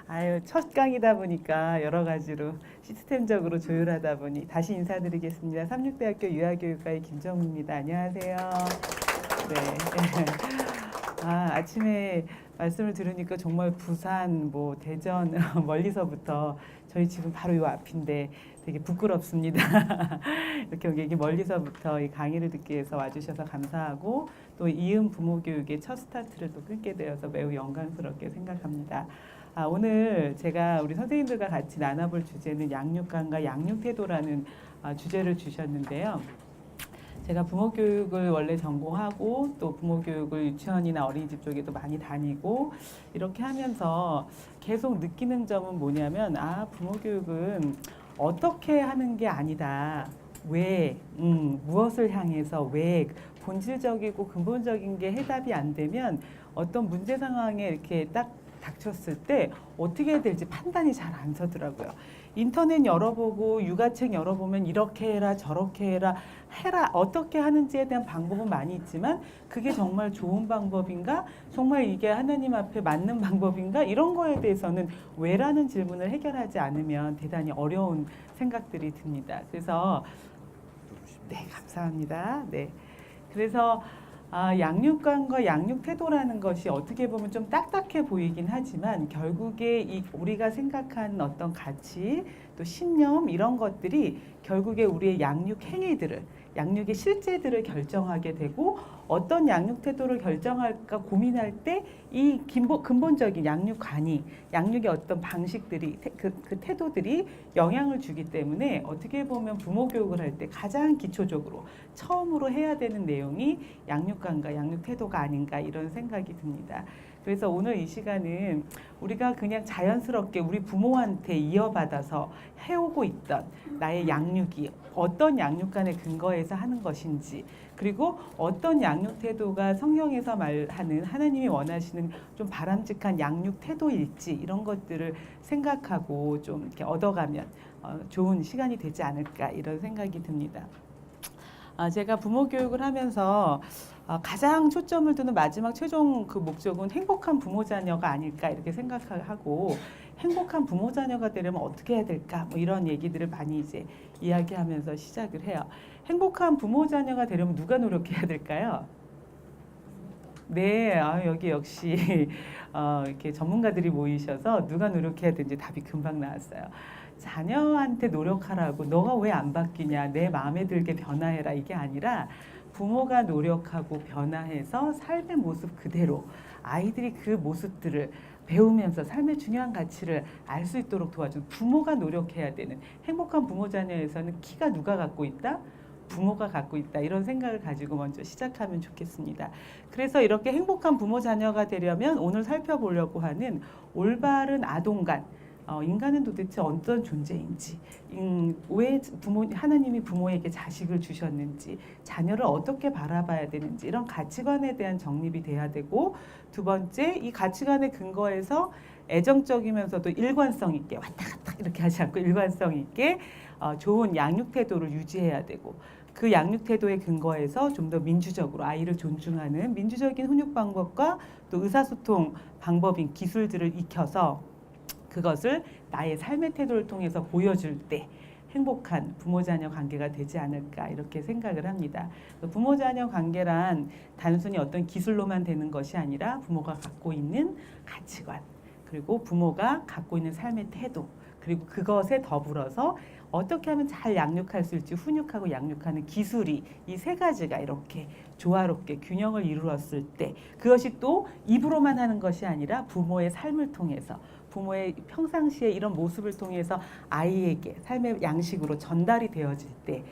아유, 첫 강의다 보니까 여러 가지로 시스템적으로 조율하다 보니 다시 인사드리겠습니다. 삼육대학교 유아교육과의 김정우입니다. 안녕하세요. 네. 아침에 말씀을 들으니까 정말 부산, 뭐 대전 멀리서부터 저희 집은 바로 요 앞인데 되게 부끄럽습니다. 이렇게 여기 멀리서부터 이 강의를 듣기 위해서 와주셔서 감사하고 또 이음 부모 교육의 첫 스타트를 또 끊게 되어서 매우 영광스럽게 생각합니다. 오늘 제가 우리 선생님들과 같이 나눠볼 주제는 양육관과 양육태도라는 주제를 주셨는데요. 제가 부모교육을 원래 전공하고 또 부모교육을 유치원이나 어린이집 쪽에도 많이 다니고 이렇게 하면서 계속 느끼는 점은 뭐냐면 부모교육은 어떻게 하는 게 아니다. 왜, 무엇을 향해서 왜 본질적이고 근본적인 게 해답이 안 되면 어떤 문제 상황에 이렇게 딱 닥쳤을 때 어떻게 해야 될지 판단이 잘 안 서더라고요. 인터넷 열어보고 육아책 열어보면 이렇게 해라 저렇게 해라 어떻게 하는지에 대한 방법은 많이 있지만 그게 정말 좋은 방법인가? 정말 이게 하나님 앞에 맞는 방법인가? 이런 거에 대해서는 왜라는 질문을 해결하지 않으면 대단히 어려운 생각들이 듭니다. 그래서 네, 감사합니다. 네. 그래서 양육관과 양육태도라는 것이 어떻게 보면 좀 딱딱해 보이긴 하지만 결국에 우리가 생각하는 어떤 가치 또 신념 이런 것들이 결국에 우리의 양육 행위들을 양육의 실제들을 결정하게 되고 어떤 양육태도를 결정할까 고민할 때 이 근본적인 양육관이 양육의 어떤 방식들이 그 태도들이 영향을 주기 때문에 어떻게 보면 부모 교육을 할 때 가장 기초적으로 처음으로 해야 되는 내용이 양육관과 양육태도가 아닌가 이런 생각이 듭니다. 그래서 오늘 이 시간은 우리가 그냥 자연스럽게 우리 부모한테 이어받아서 해오고 있던 나의 양육이 어떤 양육관에 근거해서 하는 것인지 그리고 어떤 양육 태도가 성경에서 말하는 하나님이 원하시는 좀 바람직한 양육 태도일지 이런 것들을 생각하고 좀 이렇게 얻어가면 좋은 시간이 되지 않을까 이런 생각이 듭니다. 제가 부모 교육을 하면서 가장 초점을 두는 마지막 최종 그 목적은 행복한 부모 자녀가 아닐까 이렇게 생각하고 행복한 부모 자녀가 되려면 어떻게 해야 될까 뭐 이런 얘기들을 많이 이제 이야기하면서 시작을 해요. 행복한 부모 자녀가 되려면 누가 노력해야 될까요? 네, 여기 역시 이렇게 전문가들이 모이셔서 누가 노력해야 되는지 답이 금방 나왔어요. 자녀한테 노력하라고 너가 왜 안 바뀌냐 내 마음에 들게 변화해라 이게 아니라 부모가 노력하고 변화해서 삶의 모습 그대로 아이들이 그 모습들을 배우면서 삶의 중요한 가치를 알 수 있도록 도와주는 부모가 노력해야 되는 행복한 부모 자녀에서는 키가 누가 갖고 있다? 부모가 갖고 있다 이런 생각을 가지고 먼저 시작하면 좋겠습니다. 그래서 이렇게 행복한 부모 자녀가 되려면 오늘 살펴보려고 하는 올바른 아동관 인간은 도대체 어떤 존재인지 왜 하나님이 부모에게 자식을 주셨는지 자녀를 어떻게 바라봐야 되는지 이런 가치관에 대한 정립이 돼야 되고 두 번째 이 가치관에 근거해서 애정적이면서도 일관성 있게 왔다 갔다 이렇게 하지 않고 일관성 있게 좋은 양육 태도를 유지해야 되고 그 양육 태도에 근거해서 좀 더 민주적으로 아이를 존중하는 민주적인 훈육 방법과 또 의사소통 방법인 기술들을 익혀서 그것을 나의 삶의 태도를 통해서 보여줄 때 행복한 부모-자녀 관계가 되지 않을까 이렇게 생각을 합니다. 부모-자녀 관계란 단순히 어떤 기술로만 되는 것이 아니라 부모가 갖고 있는 가치관 그리고 부모가 갖고 있는 삶의 태도 그리고 그것에 더불어서 어떻게 하면 잘 양육할 수 있을지 훈육하고 양육하는 기술이 이 세 가지가 이렇게 조화롭게 균형을 이루었을 때 그것이 또 입으로만 하는 것이 아니라 부모의 삶을 통해서 부모의 평상시에 이런 모습을 통해서 아이에게 삶의 양식으로 전달이 되어질 때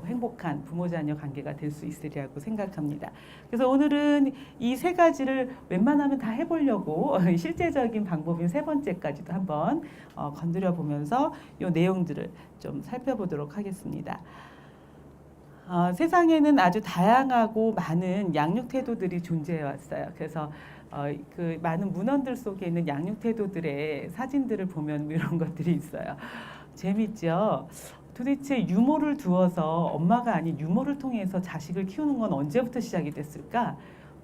행복한 부모-자녀 관계가 될 수 있으리라고 생각합니다. 그래서 오늘은 이 세 가지를 웬만하면 다 해보려고 실제적인 방법인 세 번째까지도 한번 건드려 보면서 이 내용들을 좀 살펴보도록 하겠습니다. 세상에는 아주 다양하고 많은 양육 태도들이 존재해 왔어요. 그래서 그 많은 문헌들 속에 있는 양육 태도들의 사진들을 보면 이런 것들이 있어요. 재밌죠? 도대체 유모를 두어서 엄마가 아닌 유모를 통해서 자식을 키우는 건 언제부터 시작이 됐을까?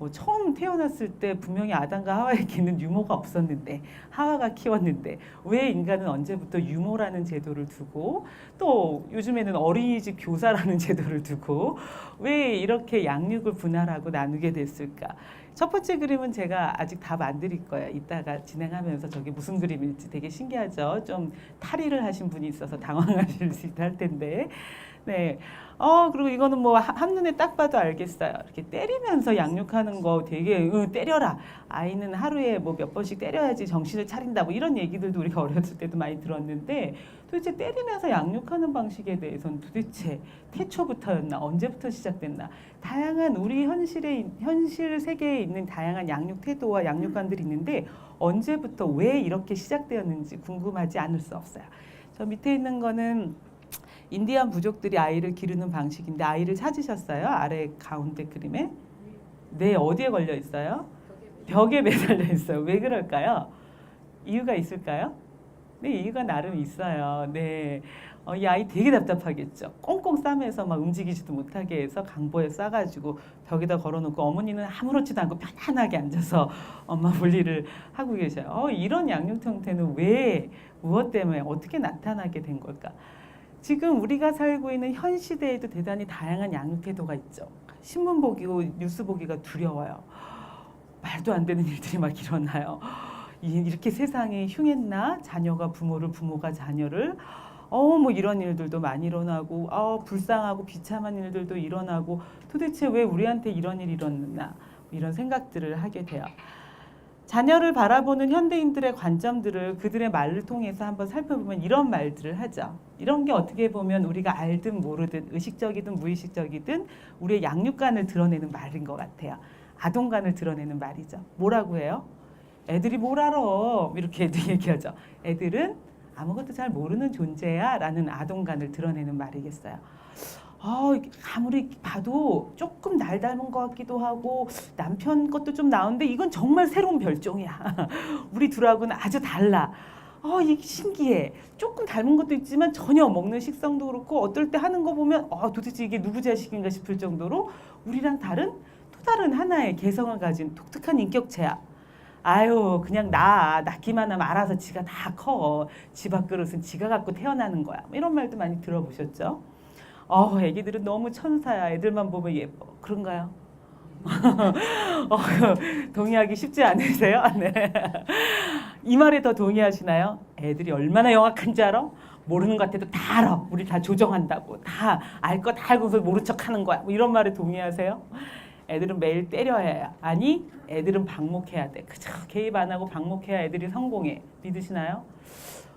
뭐 처음 태어났을 때 분명히 아담과 하와에게는 유모가 없었는데 하와가 키웠는데 왜 인간은 언제부터 유모라는 제도를 두고 또 요즘에는 어린이집 교사라는 제도를 두고 왜 이렇게 양육을 분할하고 나누게 됐을까? 첫 번째 그림은 제가 아직 답 안 드릴 거예요. 이따가 진행하면서 저게 무슨 그림일지 되게 신기하죠. 좀 탈의를 하신 분이 있어서 당황하실 수 있다 할 텐데. 네. 그리고 이거는 뭐 한눈에 딱 봐도 알겠어요. 이렇게 때리면서 양육하는 거 되게 때려라. 아이는 하루에 뭐 몇 번씩 때려야지 정신을 차린다. 뭐 이런 얘기들도 우리가 어렸을 때도 많이 들었는데 도대체 때리면서 양육하는 방식에 대해서는 도대체 태초부터였나 언제부터 시작됐나 다양한 우리 현실 세계에 있는 다양한 양육 태도와 양육관들이 있는데 언제부터 왜 이렇게 시작되었는지 궁금하지 않을 수 없어요. 저 밑에 있는 거는 인디안 부족들이 아이를 기르는 방식인데 아이를 찾으셨어요? 아래 가운데 그림에? 네, 어디에 걸려 있어요? 벽에 매달려 있어요. 왜 그럴까요? 이유가 있을까요? 네, 이유가 나름 있어요. 네, 이 아이 되게 답답하겠죠. 꽁꽁 싸매서 막 움직이지도 못하게 해서 강보에 싸가지고 벽에다 걸어놓고 어머니는 아무렇지도 않고 편안하게 앉아서 엄마 볼일을 하고 계셔요. 이런 양육 형태는 왜, 무엇 때문에 어떻게 나타나게 된 걸까? 지금 우리가 살고 있는 현 시대에도 대단히 다양한 양육 태도가 있죠. 신문 보기고 뉴스 보기가 두려워요. 말도 안 되는 일들이 막 일어나요. 이렇게 세상이 흉했나? 자녀가 부모를, 부모가 자녀를. 뭐 이런 일들도 많이 일어나고, 불쌍하고 비참한 일들도 일어나고, 도대체 왜 우리한테 이런 일이 일어났나? 이런 생각들을 하게 돼요. 자녀를 바라보는 현대인들의 관점들을 그들의 말을 통해서 한번 살펴보면 이런 말들을 하죠. 이런 게 어떻게 보면 우리가 알든 모르든 의식적이든 무의식적이든 우리의 양육관을 드러내는 말인 것 같아요. 아동관을 드러내는 말이죠. 뭐라고 해요? 애들이 뭘 알아? 이렇게 얘기하죠. 애들은 아무것도 잘 모르는 존재야 라는 아동관을 드러내는 말이겠어요. 아무리 봐도 조금 날 닮은 것 같기도 하고 남편 것도 좀 나오는데 이건 정말 새로운 별종이야. 우리 둘하고는 아주 달라. 이게 신기해. 조금 닮은 것도 있지만 전혀 먹는 식성도 그렇고 어떨 때 하는 거 보면 도대체 이게 누구 자식인가 싶을 정도로 우리랑 다른 또 다른 하나의 개성을 가진 독특한 인격체야. 아유 그냥 낳기만 하면 알아서 지가 다 커. 지 밥그릇은 지가 갖고 태어나는 거야. 이런 말도 많이 들어보셨죠? 애기들은 너무 천사야. 애들만 보면 예뻐. 그런가요? 동의하기 쉽지 않으세요? 네. 이 말에 더 동의하시나요? 애들이 얼마나 영악한지 알아? 모르는 것 같아도 다 알아. 우리 다 조정한다고. 다 알 거 다 알고서 모른 척 하는 거야. 뭐 이런 말에 동의하세요? 애들은 매일 때려야 해. 아니, 애들은 방목해야 돼. 그저 개입 안 하고 방목해야 애들이 성공해. 믿으시나요?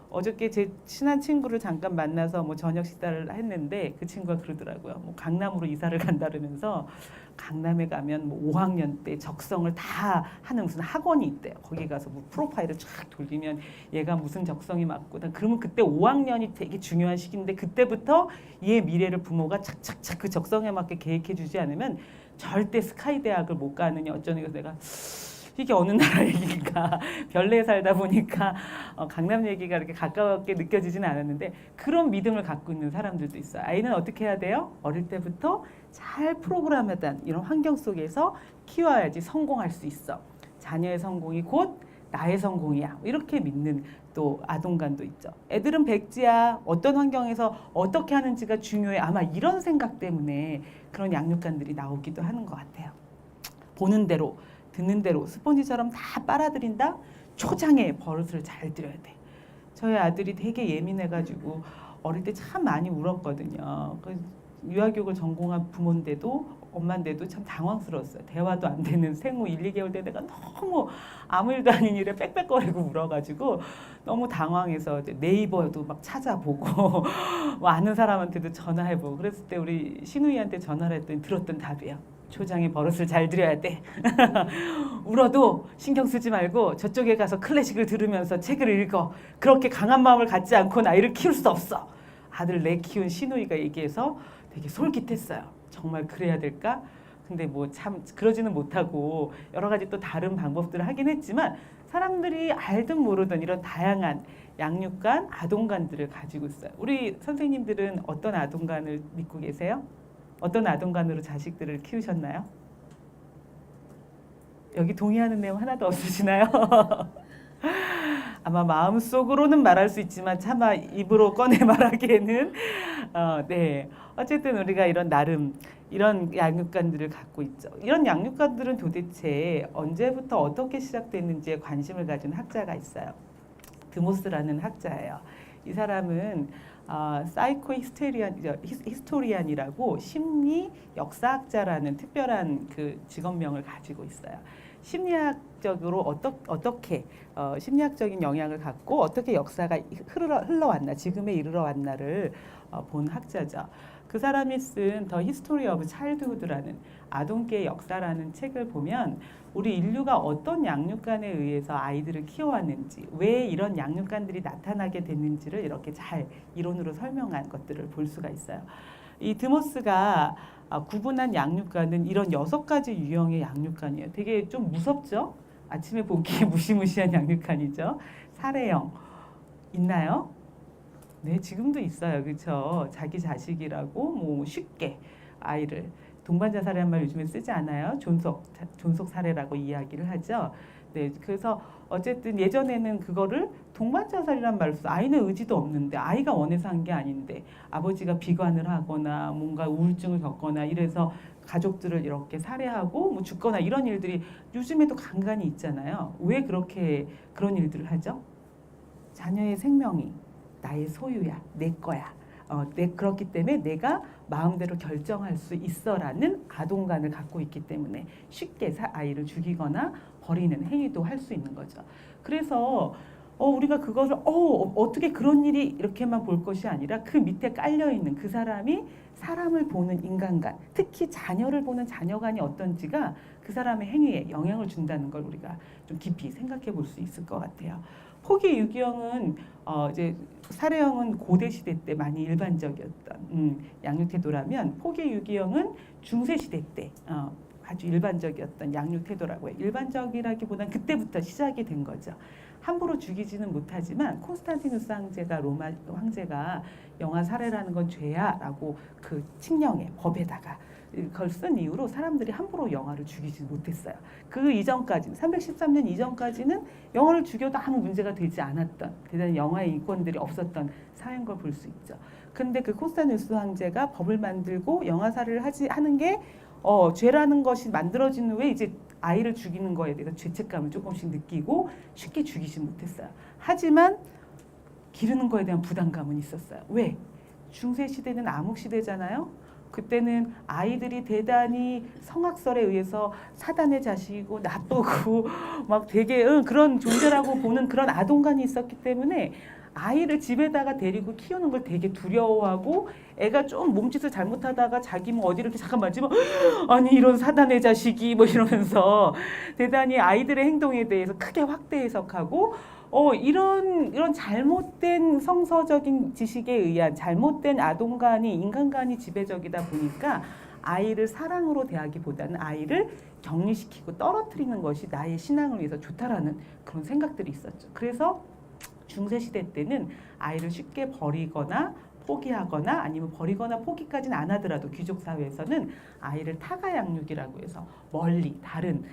어저께 제 친한 친구를 잠깐 만나서 뭐 저녁 식사를 했는데 그 친구가 그러더라고요. 뭐 강남으로 이사를 간다면서 강남에 가면 뭐 5학년 때 적성을 다 하는 무슨 학원이 있대요. 거기 가서 뭐 프로파일을 쫙 돌리면 얘가 무슨 적성이 맞고 그러면 그때 5학년이 되게 중요한 시기인데 그때부터 얘 미래를 부모가 착착착 그 적성에 맞게 계획해 주지 않으면 절대 스카이 대학을 못 가느니 어쩌니 그래서 내가 이게 어느 나라 얘기인가 별내에 살다 보니까 강남 얘기가 이렇게 가깝게 느껴지지는 않았는데 그런 믿음을 갖고 있는 사람들도 있어요. 아이는 어떻게 해야 돼요? 어릴 때부터 잘 프로그램하던 이런 환경 속에서 키워야지 성공할 수 있어. 자녀의 성공이 곧 나의 성공이야. 이렇게 믿는 또 아동관도 있죠. 애들은 백지야. 어떤 환경에서 어떻게 하는지가 중요해. 아마 이런 생각 때문에 그런 양육관들이 나오기도 하는 것 같아요. 보는 대로 듣는 대로 스폰지처럼 다 빨아들인다? 초장에 버릇을 잘 들여야 돼. 저희 아들이 되게 예민해가지고 어릴 때 참 많이 울었거든요. 유아교육을 전공한 부모인데도 엄마인데도 참 당황스러웠어요. 대화도 안 되는 생후 1, 2개월 때 내가 너무 아무 일도 아닌 일에 빽빽거리고 울어가지고 너무 당황해서 네이버도 막 찾아보고 뭐 아는 사람한테도 전화해보고 그랬을 때 우리 신우이한테 전화를 했더니 들었던 답이에요. 초장에 버릇을 잘 들여야 돼. 울어도 신경 쓰지 말고 저쪽에 가서 클래식을 들으면서 책을 읽어. 그렇게 강한 마음을 갖지 않고는 아이를 키울 수 없어. 아들 내 키운 시누이가 얘기해서 되게 솔깃했어요. 정말 그래야 될까? 근데 뭐 참 그러지는 못하고 여러 가지 또 다른 방법들을 하긴 했지만 사람들이 알든 모르든 이런 다양한 양육관, 아동관들을 가지고 있어요. 우리 선생님들은 어떤 아동관을 믿고 계세요? 어떤 아동관으로 자식들을 키우셨나요? 여기 동의하는 내용 하나도 없으시나요? 아마 마음속으로는 말할 수 있지만 차마 입으로 꺼내 말하기에는 네. 어쨌든 우리가 이런 나름 이런 양육관들을 갖고 있죠. 이런 양육관들은 도대체 언제부터 어떻게 시작됐는지에 관심을 가진 학자가 있어요. 드모스라는 학자예요. 이 사람은 사이코 히스토리안이라고 심리 역사학자라는 특별한 그 직업명을 가지고 있어요. 심리학적으로 어떻게 심리학적인 영향을 갖고 어떻게 역사가 흘러왔나, 지금에 이르러 왔나를 본 학자죠. 그 사람이 쓴 The History of Childhood라는 아동계의 역사라는 책을 보면 우리 인류가 어떤 양육관에 의해서 아이들을 키워왔는지, 왜 이런 양육관들이 나타나게 됐는지를 이렇게 잘 이론으로 설명한 것들을 볼 수가 있어요. 이 드모스가 구분한 양육관은 이런 6가지 유형의 양육관이에요. 되게 좀 무섭죠? 아침에 보기에 무시무시한 양육관이죠. 사례형 있나요? 네, 지금도 있어요. 그렇죠? 자기 자식이라고 뭐 쉽게 아이를 동반자 사례란 말 요즘에 쓰지 않아요? 존속 사례라고 이야기를 하죠. 네, 그래서 어쨌든 예전에는 그거를 동반자 사례란 말을 써. 아이는 의지도 없는데 아이가 원해서 한 게 아닌데 아버지가 비관을 하거나 뭔가 우울증을 겪거나 이래서 가족들을 이렇게 살해하고 뭐 죽거나 이런 일들이 요즘에도 간간히 있잖아요. 왜 그렇게 그런 일들을 하죠? 자녀의 생명이 나의 소유야, 내 거야. 그렇기 때문에 내가 마음대로 결정할 수 있어라는 아동관을 갖고 있기 때문에 쉽게 아이를 죽이거나 버리는 행위도 할 수 있는 거죠. 그래서 우리가 그것을 어떻게 그런 일이 이렇게만 볼 것이 아니라 그 밑에 깔려 있는 그 사람이 사람을 보는 인간관, 특히 자녀를 보는 자녀관이 어떤지가 그 사람의 행위에 영향을 준다는 걸 우리가 좀 깊이 생각해 볼 수 있을 것 같아요. 포기 유기형은 이제 사례형은 고대 시대 때 많이 일반적이었던 양육 태도라면 포기 유기형은 중세 시대 때 아주 일반적이었던 양육 태도라고 해요. 일반적이라기보다는 그때부터 시작이 된 거죠. 함부로 죽이지는 못하지만 콘스탄티누스 황제가 로마 황제가 영아 살해라는 건 죄야라고 그 칙령에 법에다가 그걸 쓴 이후로 사람들이 함부로 영아를 죽이지 못했어요. 그 이전까지는 313년 이전까지는 영아를 죽여도 아무 문제가 되지 않았던 대단히 영아의 인권들이 없었던 사회인 걸 볼 수 있죠. 근데 그 콘스탄티누스 황제가 법을 만들고 영아 살해를 하는 게 죄라는 것이 만들어진 후에 이제 아이를 죽이는 거에 대해서 죄책감을 조금씩 느끼고 쉽게 죽이지 못했어요. 하지만 기르는 거에 대한 부담감은 있었어요. 왜? 중세 시대는 암흑 시대잖아요. 그때는 아이들이 대단히 성악설에 의해서 사단의 자식이고 나쁘고 막 되게 그런 존재라고 보는 그런 아동관이 있었기 때문에 아이를 집에다가 데리고 키우는 걸 되게 두려워하고 애가 좀 몸짓을 잘못하다가 자기 뭐 어디를 이렇게 잠깐 만지면 아니 이런 사단의 자식이 뭐 이러면서 대단히 아이들의 행동에 대해서 크게 확대 해석하고 이런 잘못된 성서적인 지식에 의한 잘못된 아동관이 인간관이 지배적이다 보니까 아이를 사랑으로 대하기보다는 아이를 격리시키고 떨어뜨리는 것이 나의 신앙을 위해서 좋다라는 그런 생각들이 있었죠. 그래서 중세시대 때는 아이를 쉽게 버리거나 포기하거나 아니면 버리거나 포기까지는 안 하더라도 귀족 사회에서는 아이를 타가 양육이라고 해서 멀리 다른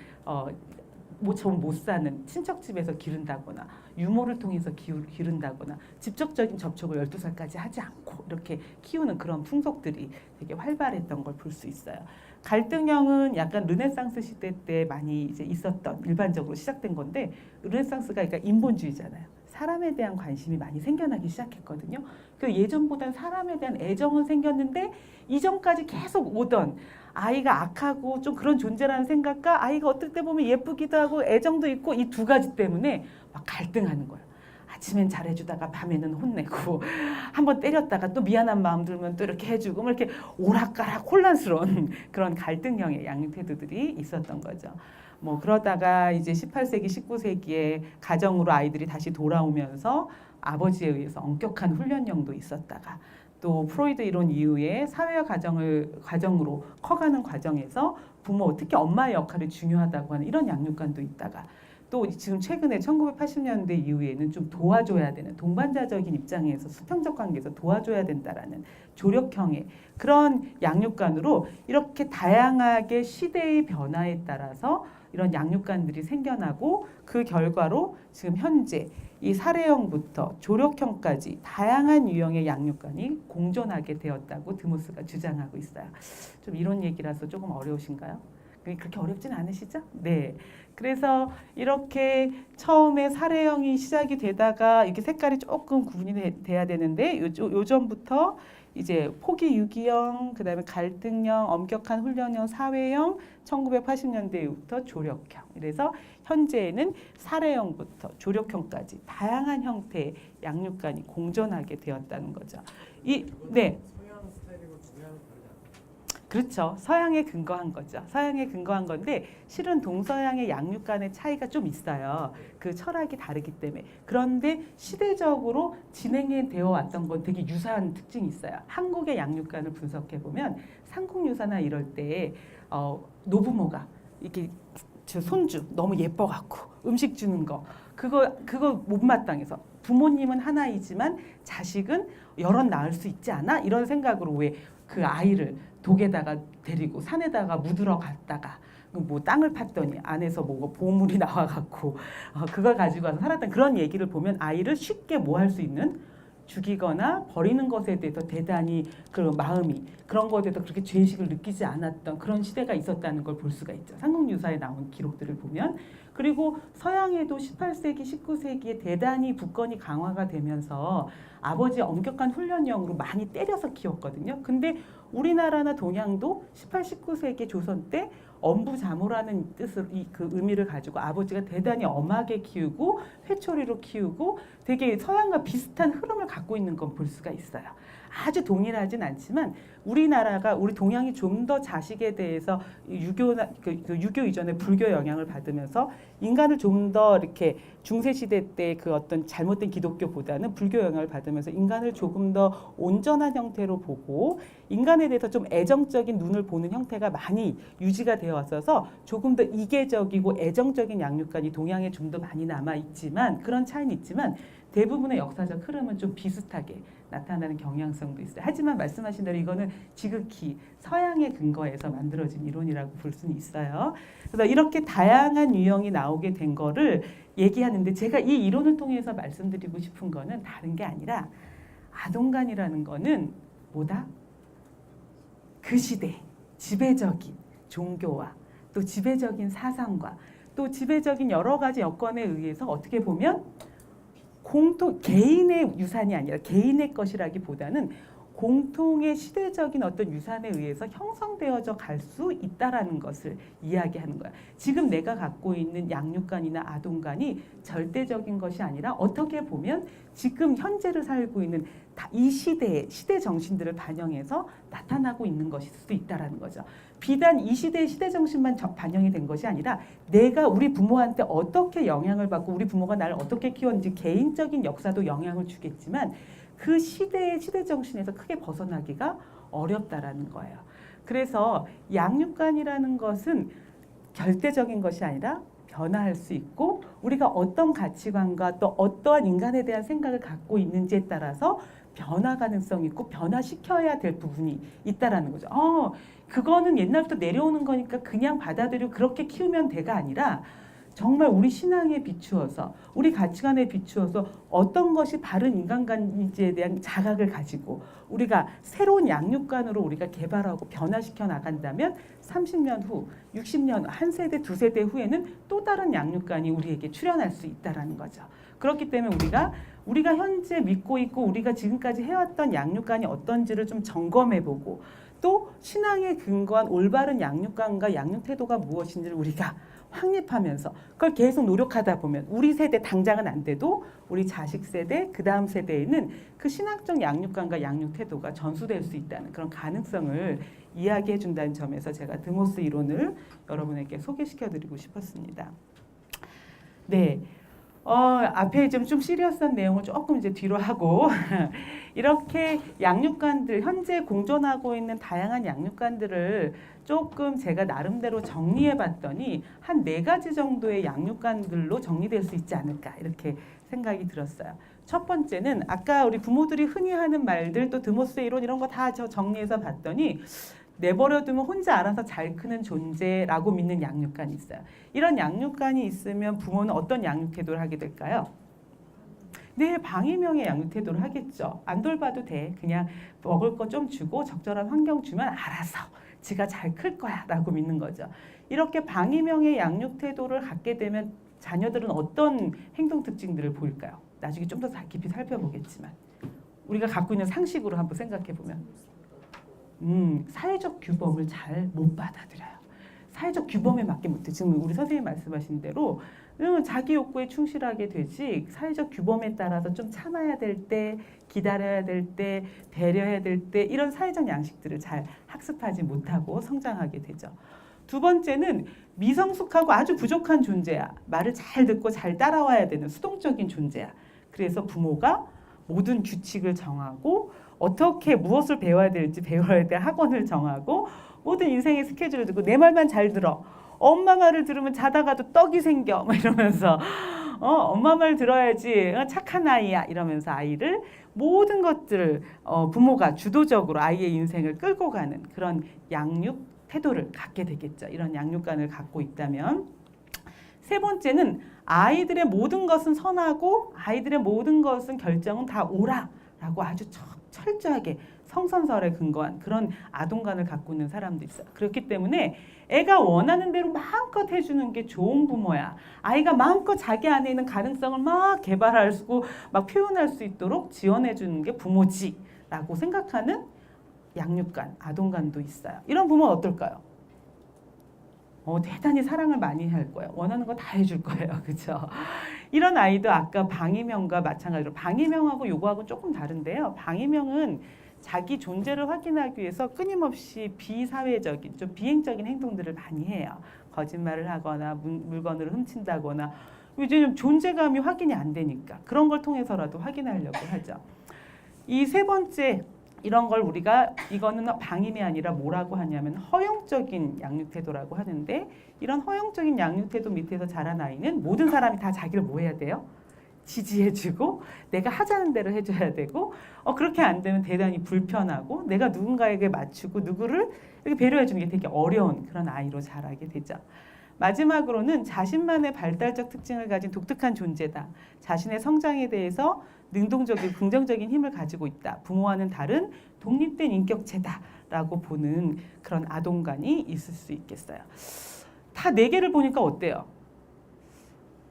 모처럼 못 사는 친척집에서 기른다거나 유모를 통해서 기른다거나 직접적인 접촉을 12살까지 하지 않고 이렇게 키우는 그런 풍속들이 되게 활발했던 걸 볼 수 있어요. 갈등형은 약간 르네상스 시대 때 많이 이제 있었던 일반적으로 시작된 건데 르네상스가 그러니까 인본주의잖아요. 사람에 대한 관심이 많이 생겨나기 시작했거든요. 그 예전보다는 사람에 대한 애정은 생겼는데 이전까지 계속 오던 아이가 악하고 좀 그런 존재라는 생각과 아이가 어떨 때 보면 예쁘기도 하고 애정도 있고 이 두 가지 때문에 막 갈등하는 거예요. 아침엔 잘해주다가 밤에는 혼내고 한번 때렸다가 또 미안한 마음 들면 또 이렇게 해주고 뭐 이렇게 오락가락 혼란스러운 그런 갈등형의 양육 태도들이 있었던 거죠. 뭐 그러다가 이제 18세기, 19세기에 가정으로 아이들이 다시 돌아오면서 아버지에 의해서 엄격한 훈련형도 있었다가 또 프로이드 이론 이후에 사회와 가정으로 커가는 과정에서 부모, 특히 엄마의 역할이 중요하다고 하는 이런 양육관도 있다가 또 지금 최근에 1980년대 이후에는 좀 도와줘야 되는 동반자적인 입장에서 수평적 관계에서 도와줘야 된다라는 조력형의 그런 양육관으로 이렇게 다양하게 시대의 변화에 따라서 이런 양육관들이 생겨나고 그 결과로 지금 현재 이 사례형부터 조력형까지 다양한 유형의 양육관이 공존하게 되었다고 드모스가 주장하고 있어요. 좀 이런 얘기라서 조금 어려우신가요? 그렇게 어렵진 않으시죠? 네. 그래서 이렇게 처음에 사례형이 시작이 되다가 이렇게 색깔이 조금 구분이 돼야 되는데 요전부터 이제 포기 유기형, 그다음에 갈등형, 엄격한 훈련형, 사회형, 1980년대부터 조력형. 그래서 현재에는 사례형부터 조력형까지 다양한 형태의 양육관이 공존하게 되었다는 거죠. 네. 그렇죠. 서양에 근거한 거죠. 서양에 근거한 건데 실은 동서양의 양육관의 차이가 좀 있어요. 그 철학이 다르기 때문에. 그런데 시대적으로 진행이 되어 왔던 건 되게 유사한 특징이 있어요. 한국의 양육관을 분석해 보면 삼국유사나 이럴 때 노부모가 이렇게 저 손주 너무 예뻐 갖고 음식 주는 거 그거 못마땅해서 부모님은 하나이지만 자식은 여럿 낳을 수 있지 않아? 이런 생각으로 왜 그 아이를 독에다가 데리고 산에다가 묻으러 갔다가 뭐 땅을 팠더니 안에서 뭐가 보물이 나와갖고 그걸 가지고 와서 살았던 그런 얘기를 보면 아이를 쉽게 뭐 할 수 있는 죽이거나 버리는 것에 대해서 대단히 그 마음이 그런 것에 대해서 그렇게 죄의식을 느끼지 않았던 그런 시대가 있었다는 걸 볼 수가 있죠. 삼국유사에 나온 기록들을 보면. 그리고 서양에도 18세기, 19세기에 대단히 국권이 강화가 되면서 아버지 엄격한 훈련형으로 많이 때려서 키웠거든요. 근데 우리나라나 동양도 18, 19세기 조선 때 엄부자모라는 뜻을 그 의미를 가지고 아버지가 대단히 엄하게 키우고 회초리로 키우고 되게 서양과 비슷한 흐름을 갖고 있는 건 볼 수가 있어요. 아주 동일하진 않지만 우리나라가 우리 동양이 좀 더 자식에 대해서 유교 이전에 불교 영향을 받으면서 인간을 좀 더 이렇게 중세 시대 때 그 어떤 잘못된 기독교보다는 불교 영향을 받으면서 인간을 조금 더 온전한 형태로 보고 인간에 대해서 좀 애정적인 눈을 보는 형태가 많이 유지가 되어 왔어서 조금 더 이계적이고 애정적인 양육관이 동양에 좀 더 많이 남아 있지만 그런 차이는 있지만 대부분의 역사적 흐름은 좀 비슷하게 나타나는 경향성도 있어요. 하지만 말씀하신 대로 이거는 지극히 서양의 근거에서 만들어진 이론이라고 볼 수는 있어요. 그래서 이렇게 다양한 유형이 나오게 된 거를 얘기하는데 제가 이 이론을 통해서 말씀드리고 싶은 거는 다른 게 아니라 아동관이라는 거는 뭐다? 그 시대 지배적인 종교와 또 지배적인 사상과 또 지배적인 여러 가지 여건에 의해서 어떻게 보면 개인의 유산이 아니라 개인의 것이라기보다는 공통의 시대적인 어떤 유산에 의해서 형성되어져 갈 수 있다라는 것을 이야기하는 거야. 지금 내가 갖고 있는 양육관이나 아동관이 절대적인 것이 아니라 어떻게 보면 지금 현재를 살고 있는 이 시대의 시대 정신들을 반영해서 나타나고 있는 것일 수도 있다라는 거죠. 비단 이 시대의 시대 정신만 반영이 된 것이 아니라 내가 우리 부모한테 어떻게 영향을 받고 우리 부모가 나를 어떻게 키웠는지 개인적인 역사도 영향을 주겠지만 그 시대의 시대 정신에서 크게 벗어나기가 어렵다라는 거예요. 그래서 양육관이라는 것은 절대적인 것이 아니라 변화할 수 있고 우리가 어떤 가치관과 또 어떠한 인간에 대한 생각을 갖고 있는지에 따라서 변화 가능성이 있고 변화시켜야 될 부분이 있다라는 거죠. 그거는 옛날부터 내려오는 거니까 그냥 받아들이고 그렇게 키우면 돼가 아니라 정말 우리 신앙에 비추어서 우리 가치관에 비추어서 어떤 것이 바른 인간관인지에 대한 자각을 가지고 우리가 새로운 양육관으로 우리가 개발하고 변화시켜 나간다면 30년 후, 60년, 한 세대, 두 세대 후에는 또 다른 양육관이 우리에게 출현할 수 있다라는 거죠. 그렇기 때문에 우리가 현재 믿고 있고 우리가 지금까지 해왔던 양육관이 어떤지를 좀 점검해보고 또 신앙에 근거한 올바른 양육관과 양육태도가 무엇인지를 우리가 확립하면서 그걸 계속 노력하다 보면 우리 세대 당장은 안 돼도 우리 자식 세대 그 다음 세대에는 그 신학적 양육관과 양육태도가 전수될 수 있다는 그런 가능성을 이야기해 준다는 점에서 제가 드모스 이론을 여러분에게 소개시켜드리고 싶었습니다. 네. 앞에 좀 시리어스한 내용을 조금 이제 뒤로 하고 이렇게 양육관들 현재 공존하고 있는 다양한 양육관들을 조금 제가 나름대로 정리해 봤더니 한 4가지 정도의 양육관들로 정리될 수 있지 않을까 이렇게 생각이 들었어요. 첫 번째는 아까 우리 부모들이 흔히 하는 말들 또 드모스 이론 이런 거 다 저 정리해서 봤더니 내버려두면 혼자 알아서 잘 크는 존재라고 믿는 양육관이 있어요. 이런 양육관이 있으면 부모는 어떤 양육 태도를 하게 될까요? 네, 방임형의 양육 태도를 하겠죠. 안 돌봐도 돼. 그냥 먹을 거 좀 주고 적절한 환경 주면 알아서 지가 잘 클 거야 라고 믿는 거죠. 이렇게 방임형의 양육 태도를 갖게 되면 자녀들은 어떤 행동 특징들을 보일까요? 나중에 좀 더 깊이 살펴보겠지만 우리가 갖고 있는 상식으로 한번 생각해 보면 사회적 규범을 잘 못 받아들여요. 사회적 규범에 맞게 못해. 지금 우리 선생님 말씀하신 대로 자기 욕구에 충실하게 되지 사회적 규범에 따라서 좀 참아야 될 때, 기다려야 될 때, 배려해야 될 때 이런 사회적 양식들을 잘 학습하지 못하고 성장하게 되죠. 두 번째는 미성숙하고 아주 부족한 존재야. 말을 잘 듣고 잘 따라와야 되는 수동적인 존재야. 그래서 부모가 모든 규칙을 정하고 어떻게 무엇을 배워야 될지 배워야 될 학원을 정하고 모든 인생의 스케줄을 두고 내 말만 잘 들어. 엄마 말을 들으면 자다가도 떡이 생겨. 막 이러면서 엄마 말 들어야지 착한 아이야. 이러면서 아이를 모든 것들을 부모가 주도적으로 아이의 인생을 끌고 가는 그런 양육 태도를 갖게 되겠죠. 이런 양육관을 갖고 있다면. 세 번째는 아이들의 모든 것은 선하고 아이들의 모든 것은 결정은 다 옳아라고 아주 철저하게 성선설에 근거한 그런 아동관을 갖고 있는 사람도 있어요. 그렇기 때문에 애가 원하는 대로 마음껏 해주는 게 좋은 부모야. 아이가 마음껏 자기 안에 있는 가능성을 막 개발할 수 있고 막 표현할 수 있도록 지원해주는 게 부모지라고 생각하는 양육관, 아동관도 있어요. 이런 부모는 어떨까요? 대단히 사랑을 많이 할 거예요. 원하는 거 다 해줄 거예요. 그렇죠? 이런 아이도 아까 방임형과 마찬가지로 방임형하고 요거하고 조금 다른데요. 방임형은 자기 존재를 확인하기 위해서 끊임없이 비사회적인, 좀 비행적인 행동들을 많이 해요. 거짓말을 하거나 물건을 훔친다거나 이제 존재감이 확인이 안 되니까 그런 걸 통해서라도 확인하려고 하죠. 이 세 번째 이런 걸 우리가 이거는 방임이 아니라 뭐라고 하냐면 허용적인 양육 태도라고 하는데 이런 허용적인 양육 태도 밑에서 자란 아이는 모든 사람이 다 자기를 뭐 해야 돼요? 지지해주고 내가 하자는 대로 해줘야 되고 그렇게 안 되면 대단히 불편하고 내가 누군가에게 맞추고 누구를 이렇게 배려해주는 게 되게 어려운 그런 아이로 자라게 되죠. 마지막으로는 자신만의 발달적 특징을 가진 독특한 존재다. 자신의 성장에 대해서 능동적이고 긍정적인 힘을 가지고 있다. 부모와는 다른 독립된 인격체다라고 보는 그런 아동관이 있을 수 있겠어요. 다 네 개를 보니까 어때요?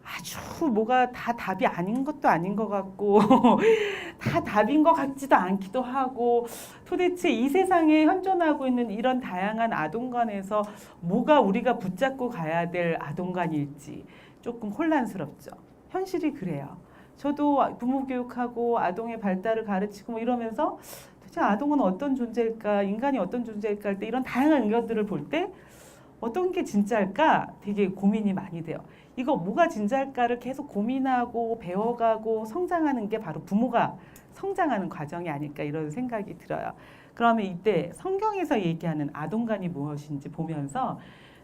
아주 뭐가 다 답이 아닌 것도 아닌 것 같고 다 답인 것 같지도 않기도 하고 도대체 이 세상에 현존하고 있는 이런 다양한 아동관에서 뭐가 우리가 붙잡고 가야 될 아동관일지 조금 혼란스럽죠. 현실이 그래요. 저도 부모 교육하고 아동의 발달을 가르치고 뭐 이러면서 도대체 아동은 어떤 존재일까, 인간이 어떤 존재일까 할 때 이런 다양한 의견들을 볼 때 어떤 게 진짜일까 되게 고민이 많이 돼요. 이거 뭐가 진짜일까를 계속 고민하고 배워가고 성장하는 게 바로 부모가 성장하는 과정이 아닐까 이런 생각이 들어요. 그러면 이때 성경에서 얘기하는 아동관이 무엇인지 보면서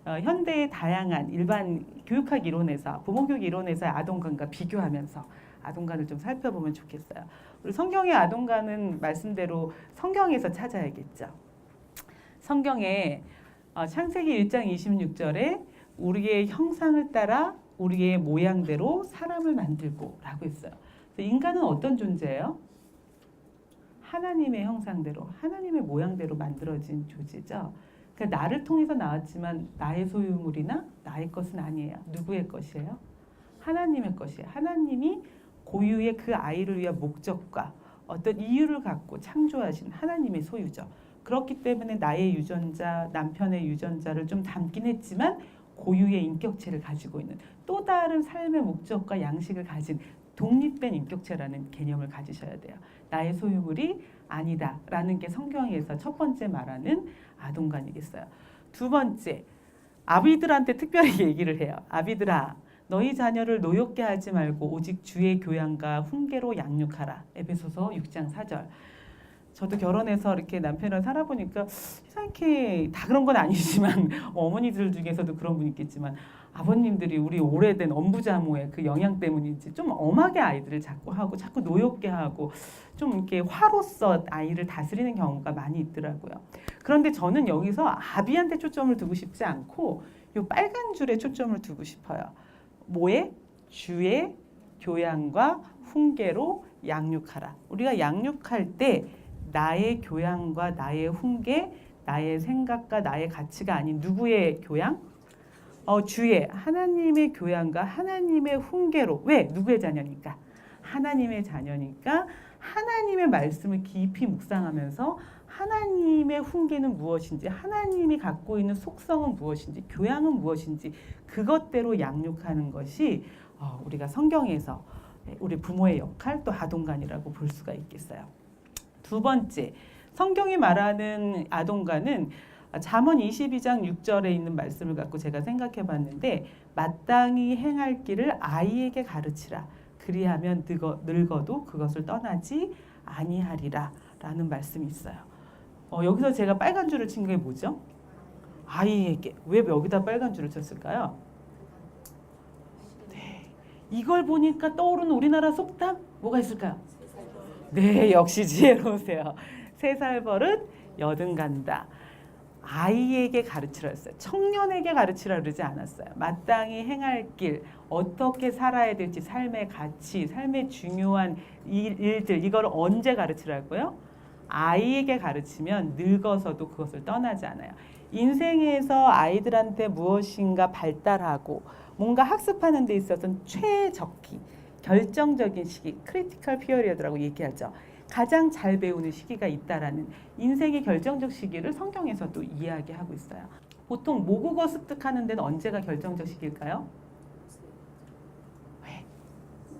현대의 다양한 일반 교육학 이론에서 부모교육 이론에서의 아동관과 비교하면서 아동관을 좀 살펴보면 좋겠어요. 우리 성경의 아동관은 말씀대로 성경에서 찾아야겠죠. 성경에 창세기 1장 26절에 우리의 형상을 따라 우리의 모양대로 사람을 만들고 라고 했어요. 그래서 인간은 어떤 존재예요? 하나님의 형상대로, 하나님의 모양대로 만들어진 존재죠. 그러니까 나를 통해서 나왔지만 나의 소유물이나 나의 것은 아니에요. 누구의 것이에요? 하나님의 것이에요. 하나님이 고유의 그 아이를 위한 목적과 어떤 이유를 갖고 창조하신 하나님의 소유죠. 그렇기 때문에 나의 유전자, 남편의 유전자를 좀 담긴 했지만 고유의 인격체를 가지고 있는 또 다른 삶의 목적과 양식을 가진 독립된 인격체라는 개념을 가지셔야 돼요. 나의 소유물이 아니다라는 게 성경에서 첫 번째 말하는 아동관이겠어요. 두 번째, 아비들한테 특별히 얘기를 해요. 아비들아, 너희 자녀를 노엽게 하지 말고 오직 주의 교양과 훈계로 양육하라. 에베소서 6장 4절. 저도 결혼해서 이렇게 남편이랑 살아보니까 이상하게 다 그런 건 아니지만 어머니들 중에서도 그런 분 있겠지만 아버님들이 우리 오래된 엄부자모의 그 영향 때문인지 좀 엄하게 아이들을 자꾸 하고 자꾸 노엽게 하고 좀 이렇게 화로서 아이를 다스리는 경우가 많이 있더라고요. 그런데 저는 여기서 아비한테 초점을 두고 싶지 않고 이 빨간 줄에 초점을 두고 싶어요. 뭐에? 주의 교양과 훈계로 양육하라. 우리가 양육할 때 나의 교양과 나의 훈계, 나의 생각과 나의 가치가 아닌 누구의 교양? 주의 하나님의 교양과 하나님의 훈계로. 왜? 누구의 자녀니까? 하나님의 자녀니까 하나님의 말씀을 깊이 묵상하면서 하나님의 훈계는 무엇인지, 하나님이 갖고 있는 속성은 무엇인지, 교양은 무엇인지 그것대로 양육하는 것이 우리가 성경에서 우리 부모의 역할 또 아동관이라고 볼 수가 있겠어요. 두 번째, 성경이 말하는 아동관은 잠언 22장 6절에 있는 말씀을 갖고 제가 생각해 봤는데 마땅히 행할 길을 아이에게 가르치라. 그리하면 늙어도 그것을 떠나지 아니하리라 라는 말씀이 있어요. 여기서 제가 빨간 줄을 친 게 뭐죠? 아이에게. 왜 여기다 빨간 줄을 쳤을까요? 네, 이걸 보니까 떠오르는 우리나라 속담 뭐가 있을까요? 네, 역시 지혜로우세요. 3살 버릇 여든 간다. 아이에게 가르치라 했어요. 청년에게 가르치라 그러지 않았어요. 마땅히 행할 길, 어떻게 살아야 될지, 삶의 가치, 삶의 중요한 일들, 이걸 언제 가르치라고요? 아이에게 가르치면 늙어서도 그것을 떠나지 않아요. 인생에서 아이들한테 무엇인가 발달하고 뭔가 학습하는 데 있어서는 최적기, 결정적인 시기, 크리티컬 피어리어드라고 얘기하죠. 가장 잘 배우는 시기가 있다라는 인생의 결정적 시기를 성경에서도 이야기하고 있어요. 보통 모국어 습득하는 데는 언제가 결정적 시기일까요? 왜?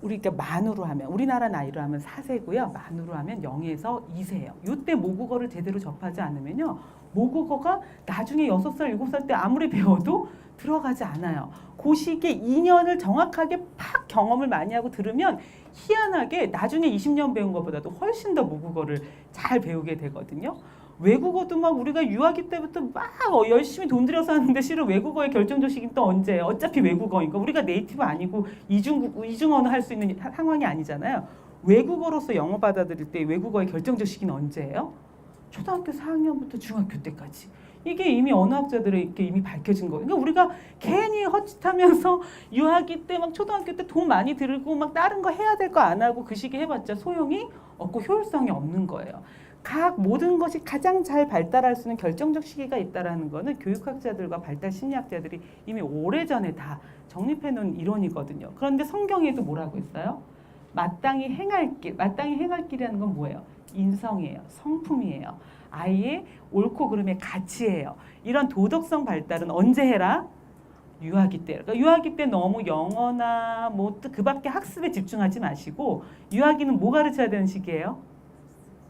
우리가 만으로 하면 우리나라 나이로 하면 4세고요. 만으로 하면 0에서 2세예요. 이때 모국어를 제대로 접하지 않으면요. 모국어가 나중에 6살, 7살 때 아무리 배워도 들어가지 않아요. 그 시기에 2년을 정확하게 팍 경험을 많이 하고 들으면 희한하게 나중에 20년 배운 것보다도 훨씬 더 모국어를 잘 배우게 되거든요. 외국어도 막 우리가 유아기 때부터 막 열심히 돈 들여서 하는데 실은 외국어의 결정적 시기는 또 언제예요? 어차피 외국어니까 우리가 네이티브 아니고 이중언어 할 수 있는 상황이 아니잖아요. 외국어로서 영어 받아들일 때 외국어의 결정적 시기는 언제예요? 초등학교 4학년부터 중학교 때까지. 이게 이미 언어학자들에게 이미 밝혀진 거예요. 그러니까 우리가 괜히 헛짓하면서 유아기 때 막 초등학교 때 돈 많이 들고 막 다른 거 해야 될 거 안 하고 그 시기 해봤자 소용이 없고 효율성이 없는 거예요. 각 모든 것이 가장 잘 발달할 수 있는 결정적 시기가 있다라는 거는 교육학자들과 발달 심리학자들이 이미 오래전에 다 정립해 놓은 이론이거든요. 그런데 성경에도 뭐라고 있어요? 마땅히 행할 길. 마땅히 행할 길이라는 건 뭐예요? 인성이에요. 성품이에요. 아이의 옳고 그름의 가치예요. 이런 도덕성 발달은 언제 해라? 유아기 때. 그러니까 유아기 때 너무 영어나 뭐 그 밖에 학습에 집중하지 마시고 유아기는 뭐 가르쳐야 되는 시기예요?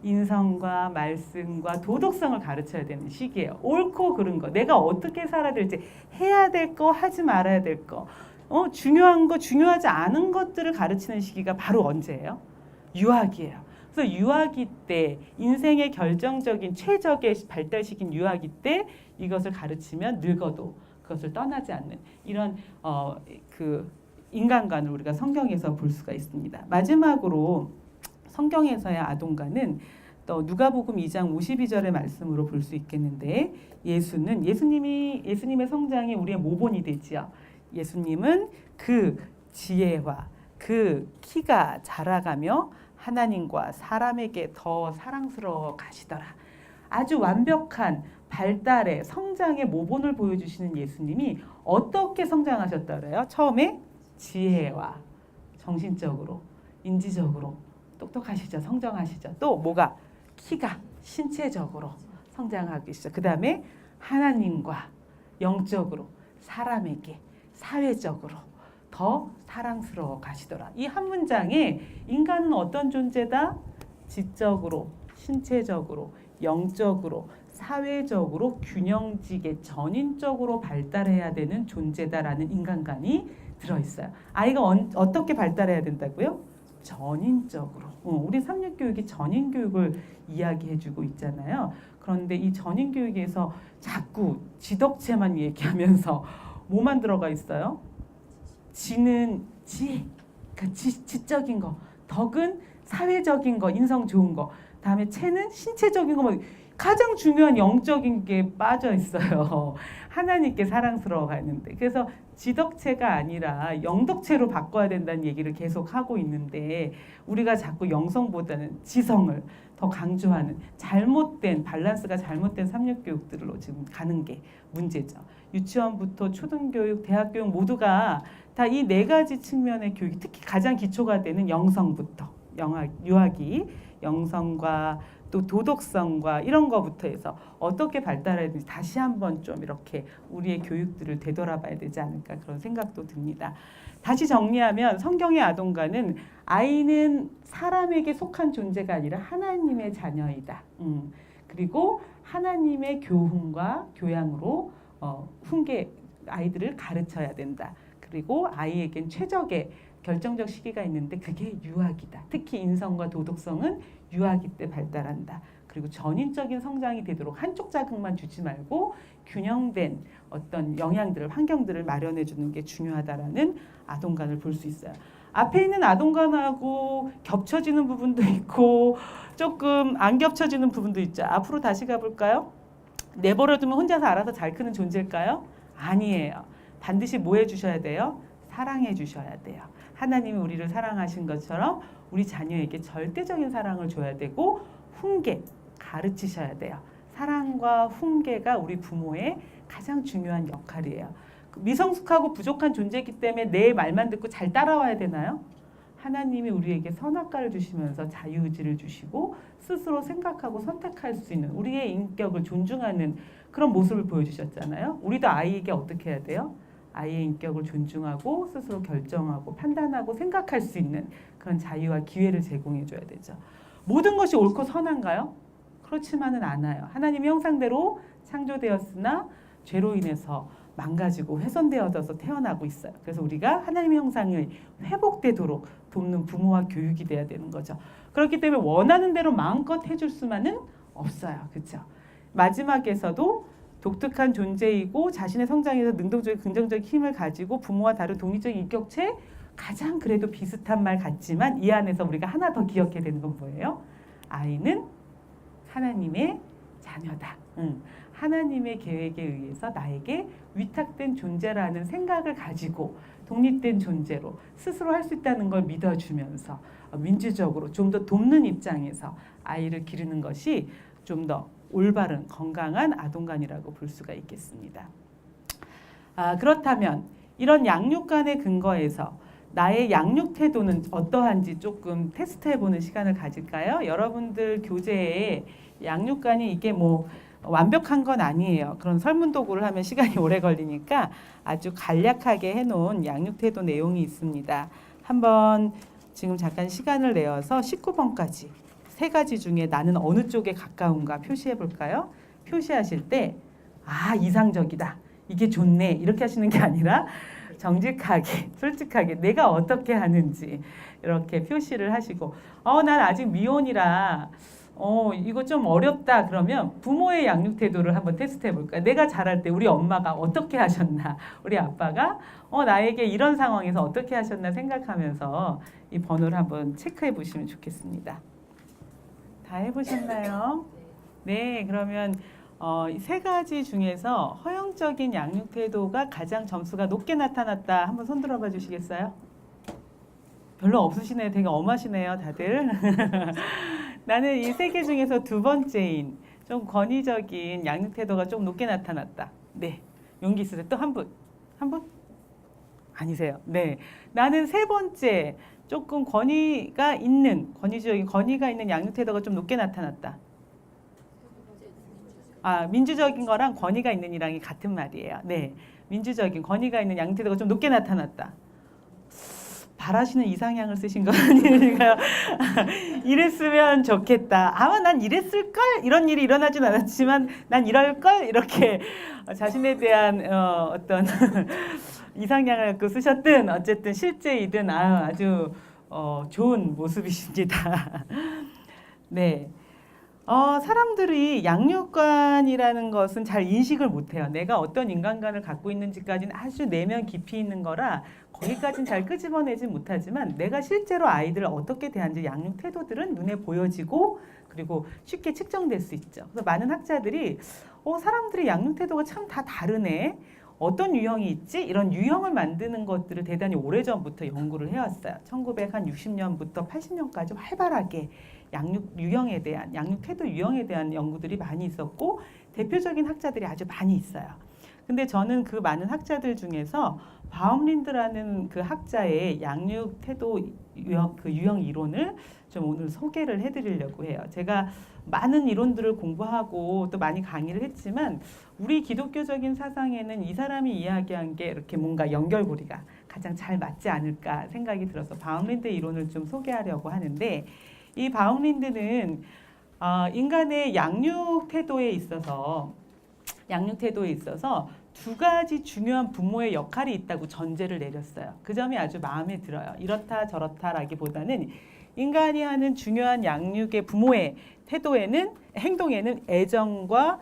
인성과 말씀과 도덕성을 가르쳐야 되는 시기예요. 옳고 그른 거, 내가 어떻게 살아야 될지, 해야 될 거, 하지 말아야 될 거, 중요한 거, 중요하지 않은 것들을 가르치는 시기가 바로 언제예요? 유아기예요. 그래서 유아기 때 인생의 결정적인 최적의 발달 시기인 유아기 때 이것을 가르치면 늙어도 그것을 떠나지 않는 이런 그 인간관을 우리가 성경에서 볼 수가 있습니다. 마지막으로 성경에서의 아동관은 또 누가복음 2장 52절의 말씀으로 볼 수 있겠는데 예수님의 성장이 우리의 모본이 되지요. 예수님은 그 지혜와 그 키가 자라가며 하나님과 사람에게 더 사랑스러워 가시더라. 아주 완벽한 발달의 성장의 모본을 보여주시는 예수님이 어떻게 성장하셨다 그래요? 처음에 지혜와 정신적으로, 인지적으로 똑똑하시죠. 성장하시죠. 또 뭐가? 키가 신체적으로 성장하기 시작. 그 다음에 하나님과 영적으로, 사람에게, 사회적으로 더 사랑스러워 가시더라. 이 한 문장에 인간은 어떤 존재다? 지적으로, 신체적으로, 영적으로, 사회적으로 균형지게 전인적으로 발달해야 되는 존재다라는 인간관이 들어있어요. 아이가 어떻게 발달해야 된다고요? 전인적으로. 우리 삼육교육이 전인교육을 이야기해주고 있잖아요. 그런데 이 전인교육에서 자꾸 지덕체만 얘기하면서 뭐만 들어가 있어요? 지는 지, 그러니까 지적인 거. 덕은 사회적인 거, 인성 좋은 거. 다음에 체는 신체적인 거. 뭐 가장 중요한 영적인 게 빠져 있어요. 하나님께 사랑스러워하는데. 그래서 지덕체가 아니라 영덕체로 바꿔야 된다는 얘기를 계속 하고 있는데 우리가 자꾸 영성보다는 지성을 더 강조하는 잘못된 밸런스가 잘못된 삼육교육들로 지금 가는 게 문제죠. 유치원부터 초등교육, 대학교육 모두가 다 이 네 가지 측면의 교육이 특히 가장 기초가 되는 영성부터 유아기, 영성과 또 도덕성과 이런 거부터 해서 어떻게 발달해야 되는지 다시 한번 좀 이렇게 우리의 교육들을 되돌아봐야 되지 않을까 그런 생각도 듭니다. 다시 정리하면 성경의 아동가는 아이는 사람에게 속한 존재가 아니라 하나님의 자녀이다. 그리고 하나님의 교훈과 교양으로 아이들을 가르쳐야 된다. 그리고 아이에겐 최적의 결정적 시기가 있는데 그게 유아기다. 특히 인성과 도덕성은 유아기 때 발달한다. 그리고 전인적인 성장이 되도록 한쪽 자극만 주지 말고 균형된 어떤 영향들을, 환경들을 마련해 주는 게 중요하다라는 아동관을 볼 수 있어요. 앞에 있는 아동관하고 겹쳐지는 부분도 있고 조금 안 겹쳐지는 부분도 있죠. 앞으로 다시 가볼까요? 내버려두면 혼자서 알아서 잘 크는 존재일까요? 아니에요. 반드시 뭐 해주셔야 돼요? 사랑해 주셔야 돼요. 하나님이 우리를 사랑하신 것처럼 우리 자녀에게 절대적인 사랑을 줘야 되고 훈계, 가르치셔야 돼요. 사랑과 훈계가 우리 부모의 가장 중요한 역할이에요. 미성숙하고 부족한 존재이기 때문에 내 말만 듣고 잘 따라와야 되나요? 하나님이 우리에게 선악과를 주시면서 자유의지를 주시고 스스로 생각하고 선택할 수 있는 우리의 인격을 존중하는 그런 모습을 보여주셨잖아요. 우리도 아이에게 어떻게 해야 돼요? 아이의 인격을 존중하고 스스로 결정하고 판단하고 생각할 수 있는 그런 자유와 기회를 제공해 줘야 되죠. 모든 것이 옳고 선한가요? 그렇지만은 않아요. 하나님의 형상대로 창조되었으나 죄로 인해서 망가지고 훼손되어져서 태어나고 있어요. 그래서 우리가 하나님의 형상이 회복되도록 돕는 부모와 교육이 돼야 되는 거죠. 그렇기 때문에 원하는 대로 마음껏 해줄 수만은 없어요. 그렇죠? 마지막에서도 독특한 존재이고 자신의 성장에서 능동적인 긍정적인 힘을 가지고 부모와 다른 독립적인 인격체 가장 그래도 비슷한 말 같지만 이 안에서 우리가 하나 더 기억해야 되는 건 뭐예요? 아이는 하나님의 자녀다. 하나님의 계획에 의해서 나에게 위탁된 존재라는 생각을 가지고 독립된 존재로 스스로 할 수 있다는 걸 믿어주면서 민주적으로 좀 더 돕는 입장에서 아이를 기르는 것이 좀 더 올바른 건강한 아동관이라고 볼 수가 있겠습니다. 그렇다면 이런 양육관에 근거해서 나의 양육 태도는 어떠한지 조금 테스트해보는 시간을 가질까요? 여러분들 교재에 양육관이 이게 뭐 완벽한 건 아니에요. 그런 설문도구를 하면 시간이 오래 걸리니까 아주 간략하게 해놓은 양육태도 내용이 있습니다. 한번 지금 잠깐 시간을 내어서 19번까지 세 가지 중에 나는 어느 쪽에 가까운가 표시해 볼까요? 표시하실 때 이상적이다. 이게 좋네. 이렇게 하시는 게 아니라 정직하게, 솔직하게 내가 어떻게 하는지 이렇게 표시를 하시고 난 아직 미혼이라 이거 좀 어렵다 그러면 부모의 양육 태도를 한번 테스트해 볼까요? 내가 자랄 때 우리 엄마가 어떻게 하셨나, 우리 아빠가 나에게 이런 상황에서 어떻게 하셨나 생각하면서 이 번호를 한번 체크해 보시면 좋겠습니다. 다 해보셨나요? 네, 그러면 세 가지 중에서 허용적인 양육 태도가 가장 점수가 높게 나타났다. 한번 손 들어봐 주시겠어요? 별로 없으시네요. 되게 엄하시네요, 다들. 나는 이 세 개 중에서 두 번째인 좀 권위적인 양육 태도가 좀 높게 나타났다. 네, 용기 있으세요? 또 한 분? 한 분? 아니세요? 네, 나는 세 번째 조금 권위가 있는 양육 태도가 좀 높게 나타났다. 민주적인 거랑 권위가 있는 이랑이 같은 말이에요. 네, 민주적인 권위가 있는 양육 태도가 좀 높게 나타났다. 바라시는 이상향을 쓰신 거 아니에요? 이랬으면 좋겠다. 아마 난 이랬을걸? 이런 일이 일어나진 않았지만 난 이럴걸? 이렇게 자신에 대한 어떤 이상향을 갖고 쓰셨든 어쨌든 실제이든 아주 좋은 모습이십니다. 네. 사람들이 양육관이라는 것은 잘 인식을 못해요. 내가 어떤 인간관을 갖고 있는지까지는 아주 내면 깊이 있는 거라 거기까지는 잘 끄집어내지 못하지만 내가 실제로 아이들을 어떻게 대하는지 양육 태도들은 눈에 보여지고 그리고 쉽게 측정될 수 있죠. 그래서 많은 학자들이 사람들의 양육 태도가 참 다 다르네. 어떤 유형이 있지? 이런 유형을 만드는 것들을 대단히 오래전부터 연구를 해왔어요. 1960년부터 80년까지 활발하게 양육 유형에 대한, 양육 태도 유형에 대한 연구들이 많이 있었고 대표적인 학자들이 아주 많이 있어요. 근데 저는 그 많은 학자들 중에서 바움린드라는 그 학자의 양육 태도 유형 이론을 좀 오늘 소개를 해드리려고 해요. 제가 많은 이론들을 공부하고 또 많이 강의를 했지만 우리 기독교적인 사상에는 이 사람이 이야기한 게 이렇게 뭔가 연결고리가 가장 잘 맞지 않을까 생각이 들어서 바움린드 이론을 좀 소개하려고 하는데 이 바움린드는 인간의 양육 태도에 있어서 두 가지 중요한 부모의 역할이 있다고 전제를 내렸어요. 그 점이 아주 마음에 들어요. 이렇다 저렇다라기보다는 인간이 하는 중요한 양육의 부모의 행동에는 애정과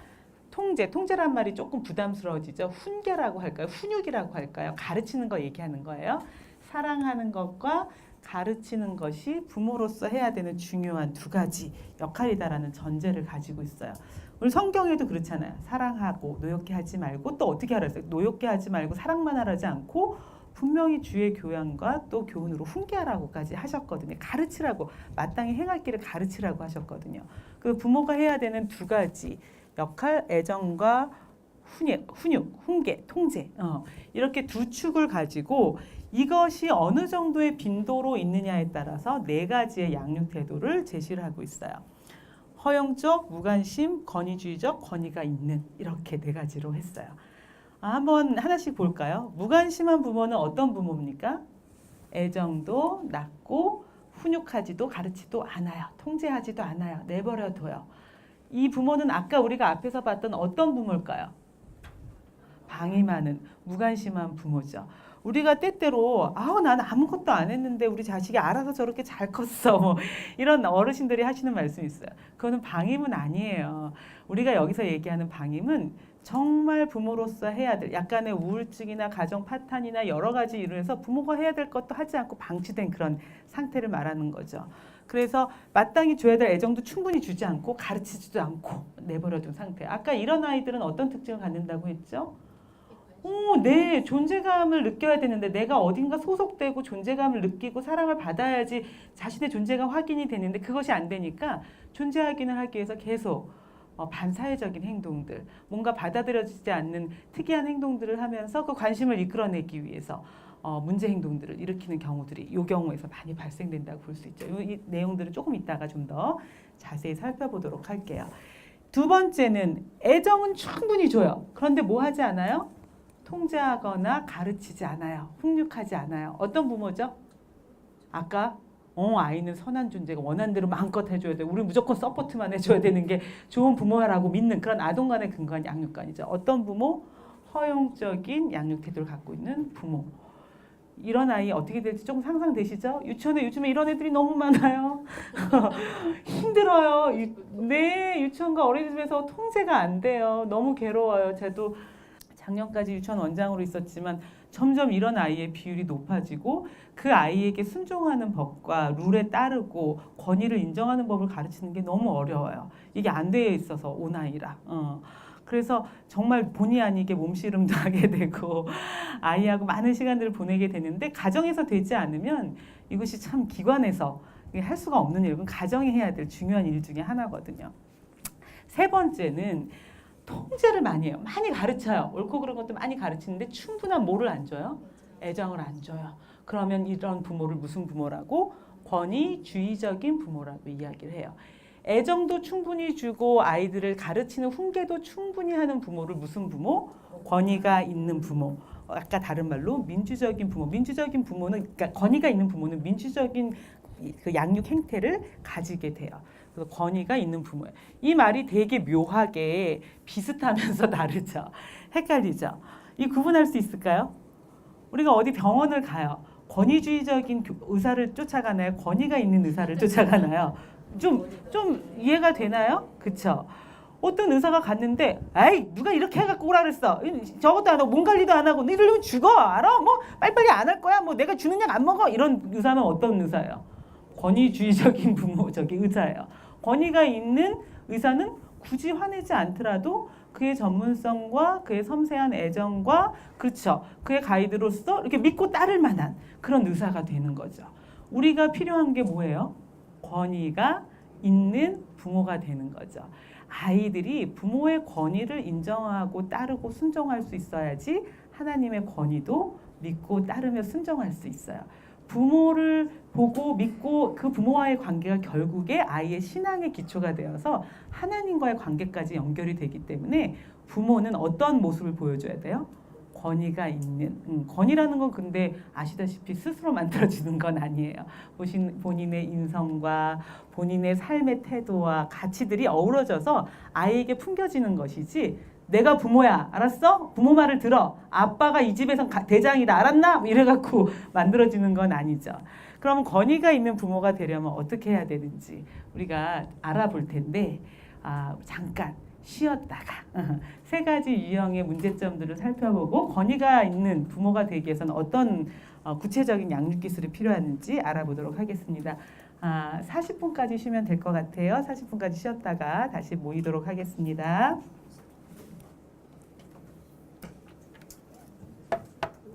통제란 말이 조금 부담스러워지죠. 훈계라고 할까요? 훈육이라고 할까요? 가르치는 거 얘기하는 거예요. 사랑하는 것과 가르치는 것이 부모로서 해야 되는 중요한 두 가지 역할이다라는 전제를 가지고 있어요. 우리 성경에도 그렇잖아요. 사랑하고 노엽게 하지 말고 또 어떻게 하라고요? 노엽게 하지 말고 사랑만 하라지 않고 분명히 주의 교양과 또 교훈으로 훈계하라고까지 하셨거든요. 가르치라고 마땅히 행할 길을 가르치라고 하셨거든요. 그 부모가 해야 되는 두 가지 역할, 애정과 훈육, 훈계, 통제 이렇게 두 축을 가지고 이것이 어느 정도의 빈도로 있느냐에 따라서 네 가지의 양육 태도를 제시를 하고 있어요. 허용적, 무관심, 권위주의적, 권위가 있는 이렇게 네 가지로 했어요. 한번 하나씩 볼까요? 무관심한 부모는 어떤 부모입니까? 애정도 낮고 훈육하지도 가르치도 않아요. 통제하지도 않아요. 내버려 둬요. 이 부모는 아까 우리가 앞에서 봤던 어떤 부모일까요? 방임하는 무관심한 부모죠. 우리가 때때로 나는 아무것도 안 했는데 우리 자식이 알아서 저렇게 잘 컸어. 뭐 이런 어르신들이 하시는 말씀이 있어요. 그거는 방임은 아니에요. 우리가 여기서 얘기하는 방임은 정말 부모로서 해야 될 약간의 우울증이나 가정 파탄이나 여러 가지 이유로 해서 부모가 해야 될 것도 하지 않고 방치된 그런 상태를 말하는 거죠. 그래서 마땅히 줘야 될 애정도 충분히 주지 않고 가르치지도 않고 내버려둔 상태. 아까 이런 아이들은 어떤 특징을 갖는다고 했죠? 내 존재감을 느껴야 되는데 내가 어딘가 소속되고 존재감을 느끼고 사랑을 받아야지 자신의 존재가 확인이 되는데 그것이 안 되니까 존재 확인을 하기 위해서 계속 반사회적인 행동들, 뭔가 받아들여지지 않는 특이한 행동들을 하면서 그 관심을 이끌어내기 위해서 문제 행동들을 일으키는 경우들이 이 경우에서 많이 발생된다고 볼 수 있죠. 이 내용들은 조금 이따가 좀 더 자세히 살펴보도록 할게요. 두 번째는 애정은 충분히 줘요. 그런데 뭐 하지 않아요? 통제하거나 가르치지 않아요. 훈육하지 않아요. 어떤 부모죠? 아까 아이는 선한 존재가 원하는 대로 마음껏 해줘야 돼. 우리 무조건 서포트만 해줘야 되는 게 좋은 부모라고 믿는 그런 아동관에 근거한 양육관이죠. 어떤 부모? 허용적인 양육 태도를 갖고 있는 부모. 이런 아이 어떻게 될지 조금 상상되시죠? 유치원에 요즘에 이런 애들이 너무 많아요. 힘들어요. 유치원과 어린이집에서 통제가 안 돼요. 너무 괴로워요. 저도 작년까지 유치원 원장으로 있었지만 점점 이런 아이의 비율이 높아지고 그 아이에게 순종하는 법과 룰에 따르고 권위를 인정하는 법을 가르치는 게 너무 어려워요. 이게 안 돼 있어서 온 아이라. 그래서 정말 본의 아니게 몸씨름도 하게 되고 아이하고 많은 시간들을 보내게 되는데 가정에서 되지 않으면 이것이 참 기관에서 할 수가 없는 일은 가정이 해야 될 중요한 일 중에 하나거든요. 세 번째는 통제를 많이 해요. 많이 가르쳐요. 옳고 그른 것도 많이 가르치는데 충분한 뭐를 안 줘요? 애정을 안 줘요. 그러면 이런 부모를 무슨 부모라고? 권위주의적인 부모라고 이야기를 해요. 애정도 충분히 주고 아이들을 가르치는 훈계도 충분히 하는 부모를 무슨 부모? 권위가 있는 부모. 아까 다른 말로 민주적인 부모. 민주적인 부모는 그러니까 권위가 있는 부모는 민주적인 그 양육 행태를 가지게 돼요. 그래서 권위가 있는 부모예요. 이 말이 되게 묘하게 비슷하면서 다르죠. 헷갈리죠. 이 구분할 수 있을까요? 우리가 어디 병원을 가요. 권위주의적인 의사를 쫓아가나요? 권위가 있는 의사를 쫓아가나요? 좀 이해가 되나요? 그쵸? 어떤 의사가 갔는데, 아이, 누가 이렇게 해갖고 오라 그랬어. 저것도 안 하고, 몸 관리도 안 하고, 너희들 죽어. 알아? 뭐, 빨리빨리 안 할 거야. 뭐, 내가 주는 약 안 먹어. 이런 의사는 어떤 의사예요? 권위주의적인 의사예요. 권위가 있는 의사는 굳이 화내지 않더라도 그의 전문성과 그의 섬세한 애정과, 그렇죠, 그의 가이드로서 이렇게 믿고 따를 만한 그런 의사가 되는 거죠. 우리가 필요한 게 뭐예요? 권위가 있는 부모가 되는 거죠. 아이들이 부모의 권위를 인정하고 따르고 순종할 수 있어야지 하나님의 권위도 믿고 따르며 순종할 수 있어요. 부모를 보고 믿고 그 부모와의 관계가 결국에 아이의 신앙의 기초가 되어서 하나님과의 관계까지 연결이 되기 때문에 부모는 어떤 모습을 보여줘야 돼요? 권위가 있는, 권위라는 건 근데 아시다시피 스스로 만들어지는 건 아니에요. 본인의 인성과 본인의 삶의 태도와 가치들이 어우러져서 아이에게 풍겨지는 것이지, 내가 부모야, 알았어? 부모 말을 들어. 아빠가 이 집에선 대장이다, 알았나? 이래갖고 만들어지는 건 아니죠. 그럼 권위가 있는 부모가 되려면 어떻게 해야 되는지 우리가 알아볼 텐데, 잠깐 쉬었다가 세 가지 유형의 문제점들을 살펴보고 권위가 있는 부모가 되기 위해서는 어떤 구체적인 양육 기술이 필요한지 알아보도록 하겠습니다. 40분까지 쉬면 될 것 같아요. 40분까지 쉬었다가 다시 모이도록 하겠습니다.